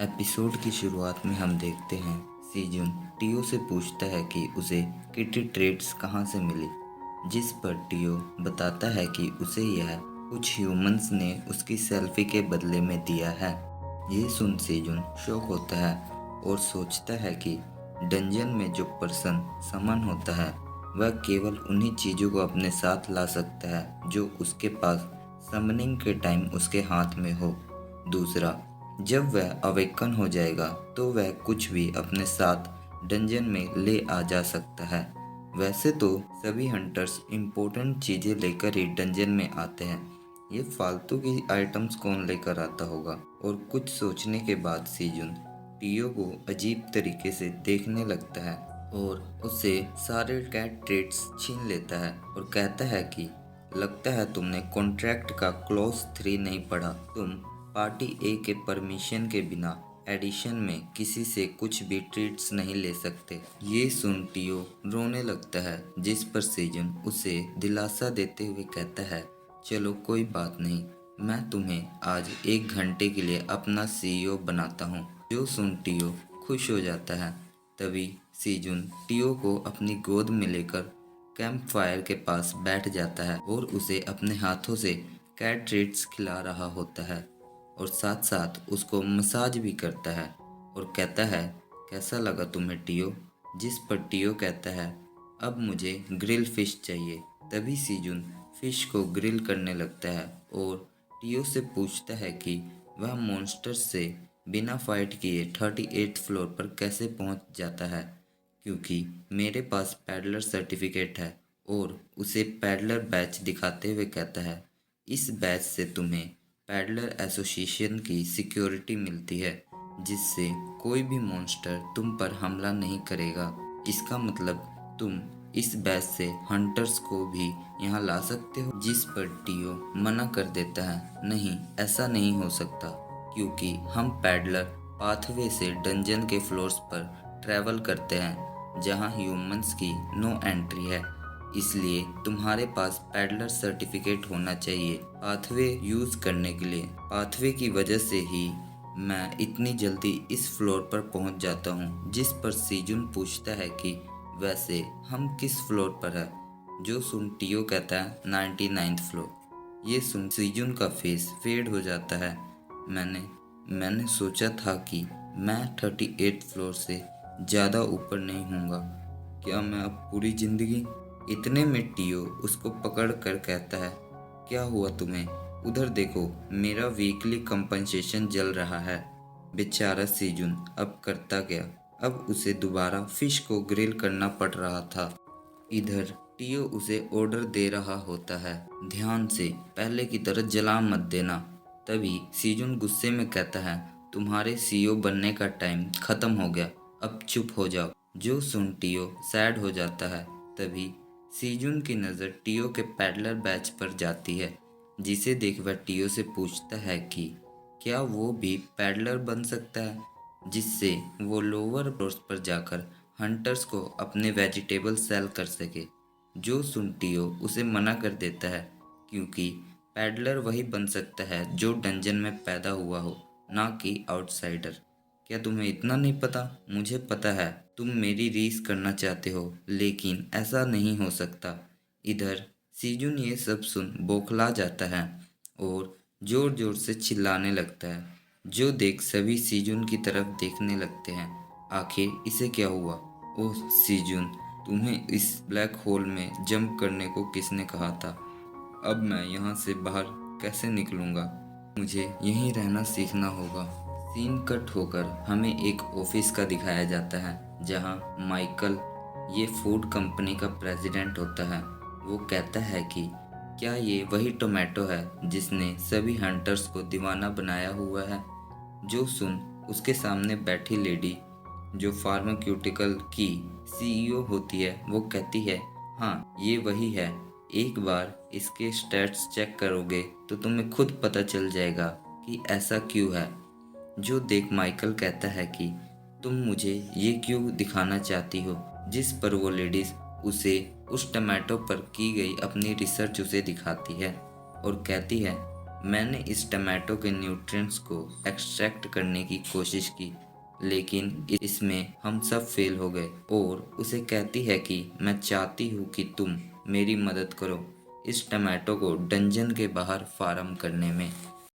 Episode की शुरुआत में हम देखते हैं सीजुन टियो से पूछता है कि उसे किटी ट्रेड्स कहाँ से मिली, जिस पर टियो बताता है कि उसे यह कुछ ह्यूमंस ने उसकी सेल्फी के बदले में दिया है। ये सुन सीजुन शॉक होता है और सोचता है कि डंजन में जो पर्सन समन होता है वह केवल उन्हीं चीज़ों को अपने साथ ला सकता है जो उसके पास समनिंग के टाइम उसके हाथ में हो। दूसरा, जब वह अवेकन हो जाएगा तो वह कुछ भी अपने साथ डंजन में ले आ जा सकता है। वैसे तो सभी हंटर्स इम्पोर्टेंट चीज़ें लेकर ही डंजन में आते हैं, ये फालतू की आइटम्स कौन लेकर आता होगा। और कुछ सोचने के बाद सीजुन टियो को अजीब तरीके से देखने लगता है और उससे सारे कैट ट्रेड्स छीन लेता है और कहता है कि लगता है तुमने कॉन्ट्रैक्ट का क्लॉज 3 नहीं पढ़ा। तुम पार्टी ए के परमिशन के बिना एडिशन में किसी से कुछ भी ट्रीट्स नहीं ले सकते। ये सुन टियो रोने लगता है, जिस पर सेजन उसे दिलासा देते हुए कहता है चलो कोई बात नहीं, मैं तुम्हें आज 1 घंटे के लिए अपना सीईओ बनाता हूँ। जो सुन टियो खुश हो जाता है। तभी सीजुन टियो को अपनी गोद में लेकर कैंप फायर के पास बैठ जाता है और उसे अपने हाथों से कैट ट्रीट्स खिला रहा होता है और साथ साथ उसको मसाज भी करता है और कहता है कैसा लगा तुम्हें टियो। जिस पर टियो कहता है अब मुझे ग्रिल फिश चाहिए। तभी सीजुन फिश को ग्रिल करने लगता है और टियो से पूछता है कि वह मॉन्स्टर से बिना फाइट किए 38th फ्लोर पर कैसे पहुंच जाता है, क्योंकि मेरे पास पैडलर सर्टिफिकेट है। और उसे पैडलर बैच दिखाते हुए कहता है इस बैच से तुम्हें पैडलर एसोसिएशन की सिक्योरिटी मिलती है, जिससे कोई भी मॉन्स्टर तुम पर हमला नहीं करेगा। इसका मतलब तुम इस बैच से हंटर्स को भी यहाँ ला सकते हो। जिस पर टियो मना कर देता है नहीं, ऐसा नहीं हो सकता, क्योंकि हम पैडलर पाथवे से डंजन के फ्लोर्स पर ट्रैवल करते हैं जहाँ ह्यूमंस की नो एंट्री है, इसलिए तुम्हारे पास पैडलर सर्टिफिकेट होना चाहिए पाथवे यूज करने के लिए। पाथवे की वजह से ही मैं इतनी जल्दी इस फ्लोर पर पहुंच जाता हूं। जिस पर सीजुन पूछता है कि वैसे हम किस फ्लोर पर है। जो सुन टियो कहता है 99th फ्लोर। ये सुन सीजुन का फेस फेड हो जाता है। मैंने सोचा था कि मैं 38th फ्लोर से ज़्यादा ऊपर नहीं हूँगा। क्या मैं अब पूरी जिंदगी। इतने में टियो उसको पकड़ कर कहता है क्या हुआ तुम्हें, उधर देखो मेरा वीकली कंपनसेशन जल रहा है। बेचारा सीजुन अब करता क्या, अब उसे दोबारा फिश को ग्रिल करना पड़ रहा था। इधर टियो उसे ऑर्डर दे रहा होता है ध्यान से पहले की तरह जला मत देना। तभी सीजुन गुस्से में कहता है तुम्हारे सीईओ बनने का टाइम खत्म हो गया, अब चुप हो जाओ। जो सुन टियो सैड हो जाता है। तभी सीजुन की नज़र टियो के पैडलर बैच पर जाती है, जिसे देख वह टियो से पूछता है कि क्या वो भी पैडलर बन सकता है, जिससे वो लोअर फ्लोर्स पर जाकर हंटर्स को अपने वेजिटेबल सेल कर सके। जो सुन टियो उसे मना कर देता है, क्योंकि पैडलर वही बन सकता है जो डंजन में पैदा हुआ हो, ना कि आउटसाइडर। क्या तुम्हें इतना नहीं पता? मुझे पता है तुम मेरी रीस करना चाहते हो, लेकिन ऐसा नहीं हो सकता। इधर सीजुन ये सब सुन बौखला जाता है और जोर जोर से चिल्लाने लगता है। जो देख सभी सीजुन की तरफ देखने लगते हैं। आखिर इसे क्या हुआ? ओह सीजुन, तुम्हें इस ब्लैक होल में जंप करने को किसने कहा था? अब मैं यहाँ से बाहर कैसे निकलूँगा? मुझे यहीं रहना सीखना होगा। सीन कट होकर हमें एक ऑफिस का दिखाया जाता है, जहाँ माइकल, ये फूड कंपनी का प्रेसिडेंट होता है, वो कहता है कि क्या ये वही टोमेटो है जिसने सभी हंटर्स को दीवाना बनाया हुआ है। जो सुन उसके सामने बैठी लेडी जो फार्मास्यूटिकल की सीईओ होती है, वो कहती है हाँ ये वही है, एक बार इसके स्टैट्स चेक करोगे तो तुम्हें खुद पता चल जाएगा कि ऐसा क्यों है। जो देख माइकल कहता है कि तुम मुझे ये क्यों दिखाना चाहती हो। जिस पर वो लेडीज उसे उस टमाटो पर की गई अपनी रिसर्च उसे दिखाती है और कहती है मैंने इस टमाटो के न्यूट्रिएंट्स को एक्सट्रैक्ट करने की कोशिश की, लेकिन इसमें हम सब फेल हो गए। और उसे कहती है कि मैं चाहती हूँ कि तुम मेरी मदद करो इस टमाटो को डंजन के बाहर फार्म करने में।